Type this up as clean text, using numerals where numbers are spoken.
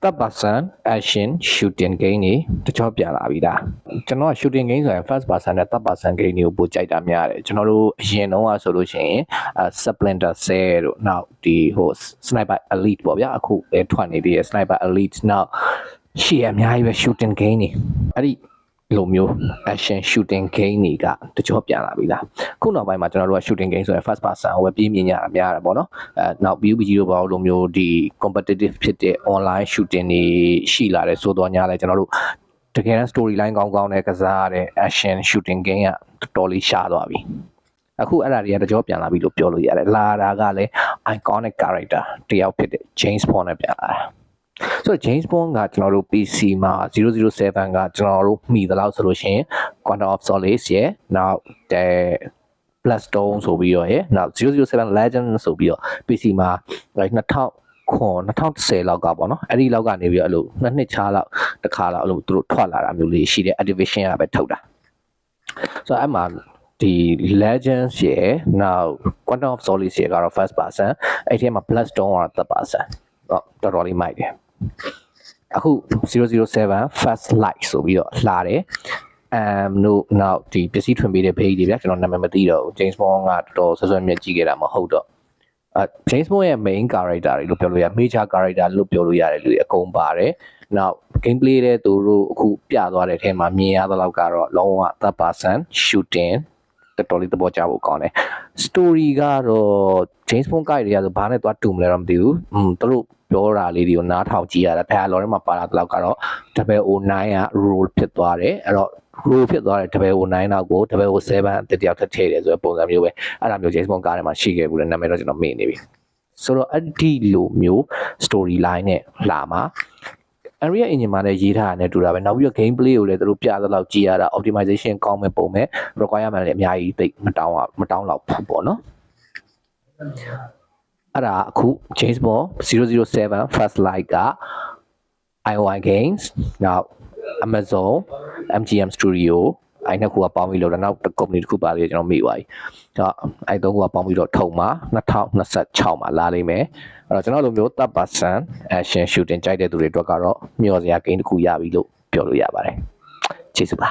third person action shooting game တွေတချို့ပြန်လာပြီလားကျွန်တော်က shooting game ဆိုရင် first person နဲ့ third person game တွေကိုပိုကြိုက်တာများတယ်ကျွန်တော်တို့အရင်တုန်းကဆိုလို့ရှိရင်Splinter Cell တို့နောက်ဒီSniper Elite ပေါ့ဗျာအခုထွက်နေသေးတယ် Sniper Elite နောက်ရှေ့အများကြီးပဲ shooting game တွေအဲ့ဒီလိုမျိုး action shooting game တွေကတချို့ပြန်လာပြီလားခုနောက်ပိုင်းမှာကျွန်တော်တို့က shooting game ဆိုရင် first person ကိုပဲပြင်းပြင်းညာများတယ်ပေါ့နော်နောက် PUBG တို့ဘာလို့မျိုးဒီ competitive ဖြစ်တဲ့ online shooting တွေရှိလာတယ်ဆိုတော့ညာလဲကျွန်တော်တို့တကယ်တမ်း storyline ကောင်းကောင်းနဲ့ကစားရတဲ့ action shooting game ကတော်တော်လေးရှားသွားပြီအခုအဲ့ဒါတွေကတကြောပြန်လာပြီလို့ပြောလို့ရတယ်လာတာကလည်း iconic character တယောက်ဖြစ်တဲ့ James Bond နဲ့ပြန်လာတာဆိုတော့ James Bond ကကျွန်တော်တို့ PC မှာ007ကကျွန်တော်တို့မှီသလောက်ဆိုလို့ရှိရင် Quantum of Solace ရဲ့နောက်Bloodstone ဆိုပြီးတော့နောက်007 Legend ဆိုပြီးတော့ PC မှာ2010လောက်ကပေါ့နော်အဲ့ဒီလောက်ကနေပြီးတော့အဲ့လိုနှစ်နှစ်ချားလောက်တစ်ခါလောက်အဲ့လိုသူတို့ထွက်လာတာမျိုးလေးရှိတယ် Activision ကပဲထုတ်တာဆိုတော့အဲ့မှာဒီ Legends ရဲ့နောက် Quantum of Solace ရဲ့ကတော့ first person အဲ့ဒီမှာ Bloodstone ကတော့ third person တော့တော်တော်လေးမိုက်တယ်အခု007 First Light ဆိုပြီးတော့လာတယ်တို့နောက်ဒီပစ္စည်းထွင်ပေးတဲ့ဘေးတွေဗျာကျွန်တော်နာမည်မသိတော့ဘူး James Bond ကတော်တော်ဆွဆွမြက်ကြည့်ခဲ့တာမဟုတ်တော့James Bond ရဲ့ main character တွေလို့ပြောလို့ရ major character လို့ပြောလို့ရတယ်လူတွေအကုန်ပါတယ်နောက် gameplay တဲ့သူတို့အခုပြသွားတဲ့အထဲမှာမြင်ရသလောက်ကတော့လုံးဝ third person shooting တော်တော်လေးသဘောကျဖို့ကောင်းတယ် story ကတော့ James Bond ကိုက်တွေကဆိုဘာနဲ့သွားတူမလဲတော့မသိဘူးသူတို့ပြောတာလေးတွေကိုနားထောင်ကြည့်ရတာ dialogue ထဲမှာပါတာတလောက်ကတော့ 009 က role ဖြစ်သွားတယ်အဲ့တော့ role ဖြစ်သွားတဲ့009နောက်ကို007တယောက်ထပ်ထည့်တယ်ဆိုတဲ့ပုံစံမျိုးပဲအဲ့ဒါမျိုး James Bond ကားထဲမှာရှိခဲ့ဘူးလေနာမည်တော့ကျွန်တော်မေ့နေပြီဆိုတော့အဲ့ဒီလိုမျိုး story line နဲ့လာမှာ area engine မှာလည်းရေးထားတာနဲ့တူတာပဲနောက်ပြီးတော့ gameplay ကိုလည်းသူတို့ပြသလောက်ကြည့်ရတာ optimization ကောင်းမဲ့ပုံမဲ့ requirement လည်းအများကြီးသိမတောင်းလောက်ဘူးပေါ့နော်အဲ့ဒါအခု James Bond 007 First Light က IOI Games နောက် Amazon MGM Studio အဲ့နှစ်ခုကပေါင်းပြီးလို့နောက်တစ် company တစ်ခုပါသေးတယ်ကျွန်တော်မေ့သွားပြီအဲ့သုံးခုကပေါင်းပြီးတော့ထုံမှာ2026မှာလာလိမ့်မယ်အဲ့တော့ကျွန်တော်လိုမျိုး third person action shooting ကြိုက်တဲ့သူတွေအတွက်ကတော့မျှော်စရာ game တစ်ခုရပြီလို့ပြောလို့ရပါတယ်ကျေးဇူးပါ